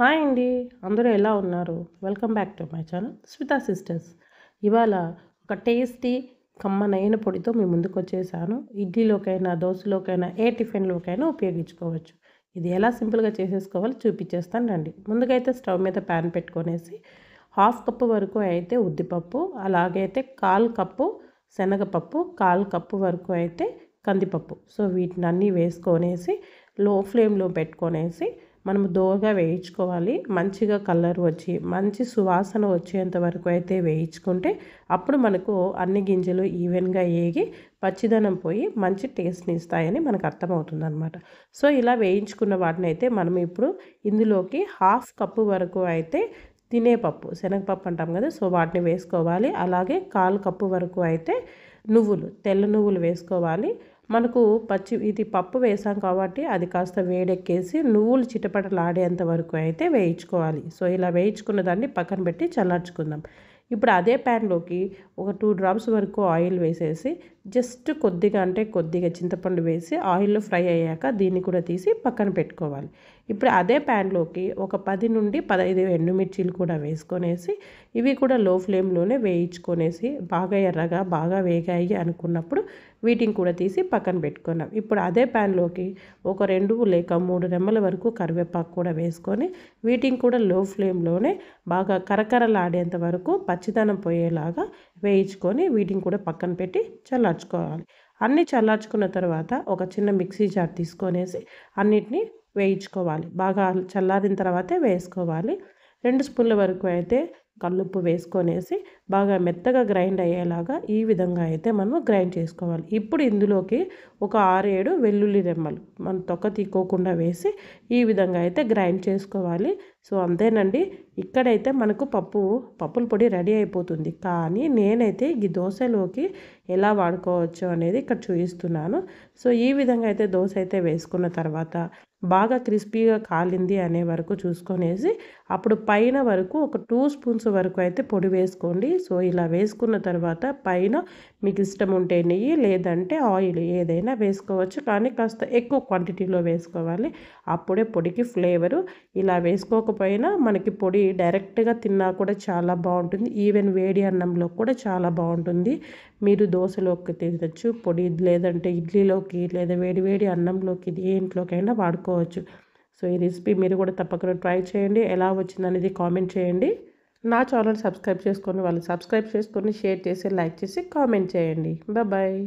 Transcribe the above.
Hi అండి. అందరూ ఎలా ఉన్నారు? Welcome back to my channel Smita sisters. ఇవాళ ఒక టేస్టీ కమ్మనైన పొడితో మీ ముందుకొచ్చేసాను. ఇడ్లీలోకైనా, దోసలోకైనా, ఏ టిఫిన్‌లోకైనా ఉపయోగించుకోవచ్చు. ఇది ఎలా సింపుల్‌గా చేసేసుకోవాలో చూపించేస్తాను రండి. ముందుగైతే స్టవ్ మీద ప్యాన్ పెట్టుకొనేసి హాఫ్ కప్పు వరకు అయితే ఉద్దిపప్పు, అలాగైతే 1/4 కప్పు శనగపప్పు, 1/4 కప్పు వరకు అయితే కందిపప్పు. సో వీటినన్నీ వేసుకొనేసి లో ఫ్లేమ్‌లో పెట్టుకొనేసి మనం దోరగా వేయించుకోవాలి. మంచిగా కలర్ వచ్చి మంచి సువాసన వచ్చేంత వరకు అయితే వేయించుకుంటే అప్పుడు మనకు అన్ని గింజలు ఈవెన్గా ఏగి పచ్చిదనం పోయి మంచి టేస్ట్ని ఇస్తాయని మనకు అర్థమవుతుందన్నమాట. సో ఇలా వేయించుకున్న వాటిని అయితే మనం ఇప్పుడు ఇందులోకి హాఫ్ కప్పు వరకు అయితే తినేపప్పు శనగపప్పు అంటాం కదా, సో వాటిని వేసుకోవాలి. అలాగే 1/4 కప్పు వరకు అయితే నువ్వులు, తెల్ల నువ్వులు వేసుకోవాలి. మనకు ఇది పప్పు వేసాం కాబట్టి అది కాస్త వేడెక్కేసి నువ్వులు చిటపటలాడేంత వరకు అయితే వేయించుకోవాలి. సో ఇలా వేయించుకున్న దాన్ని పక్కన పెట్టి చల్లార్చుకుందాం. ఇప్పుడు అదే ప్యాన్లోకి ఒక 2 డ్రాప్స్ వరకు ఆయిల్ వేసేసి జస్ట్ కొద్దిగా చింతపండు వేసి ఆయిల్లో ఫ్రై అయ్యాక దీన్ని కూడా తీసి పక్కన పెట్టుకోవాలి. ఇప్పుడు అదే ప్యాన్లోకి ఒక 10 నుండి 15 ఎండుమిర్చీలు కూడా వేసుకొనేసి ఇవి కూడా లో ఫ్లేమ్లోనే వేయించుకొనేసి బాగా ఎర్రగా బాగా వేగాయి అనుకున్నప్పుడు వీటిని కూడా తీసి పక్కన పెట్టుకున్నాం. ఇప్పుడు అదే ప్యాన్లోకి ఒక 2 లేక 3 రెమ్మల వరకు కరివేపాకు కూడా వేసుకొని వీటిని కూడా లో ఫ్లేమ్లోనే బాగా కరకరలాడేంత వరకు పచ్చిదనం పోయేలాగా వేయించుకొని వీటిని కూడా పక్కన పెట్టి చల్లార్చుకోవాలి. అన్నీ చల్లార్చుకున్న తర్వాత ఒక చిన్న మిక్సీ జార్ తీసుకొనేసి అన్నిటినీ వేయించుకోవాలి. బాగా చల్లారిన తర్వాతే వేసుకోవాలి. 2 స్పూన్ల వరకు అయితే కల్లుప్పు వేసుకొనేసి బాగా మెత్తగా గ్రైండ్ అయ్యేలాగా ఈ విధంగా అయితే మనం గ్రైండ్ చేసుకోవాలి. ఇప్పుడు ఇందులోకి ఒక 6-7 వెల్లుల్లి రెమ్మలు మనం తొక్క తీసుకోకుండా వేసి ఈ విధంగా అయితే గ్రైండ్ చేసుకోవాలి. సో అంతేనండి, ఇక్కడైతే మనకు పప్పుల పొడి రెడీ అయిపోతుంది. కానీ నేనైతే ఈ దోశలోకి ఎలా వాడుకోవచ్చు అనేది ఇక్కడ చూపిస్తున్నాను. సో ఈ విధంగా అయితే దోశ అయితే వేసుకున్న తర్వాత బాగా క్రిస్పీగా కాలింది అనే వరకు చూసుకొనేసి అప్పుడు పైన వరకు ఒక 2 స్పూన్స్ వరకు అయితే పొడి వేసుకోండి. సో ఇలా వేసుకున్న తర్వాత పైన మీకు ఇష్టం ఉంటే నెయ్యి లేదంటే ఆయిల్ ఏదైనా వేసుకోవచ్చు, కానీ కాస్త ఎక్కువ క్వాంటిటీలో వేసుకోవాలి. అప్పుడే పొడికి ఫ్లేవరు. ఇలా వేసుకోకపోయినా మనకి పొడి డైరెక్ట్గా తిన్నా కూడా చాలా బాగుంటుంది. ఈవెన్ వేడి అన్నంలో కూడా చాలా బాగుంటుంది. మీరు దోశలోకి తినచ్చు పొడి, లేదంటే ఇడ్లీలోకి లేదా వేడి వేడి అన్నంలోకి దేంట్లోకైనా వాడుకోవచ్చు. సో ఈ రెసిపీ మీరు కూడా తప్పకుండా ట్రై చేయండి. ఎలా వచ్చిందనేది కామెంట్ చేయండి. నా ఛానల్ సబ్స్క్రైబ్ చేసుకొని వాళ్ళు సబ్స్క్రైబ్ చేసుకొని షేర్ చేసి లైక్ చేసి కామెంట్ చేయండి. బాయ్.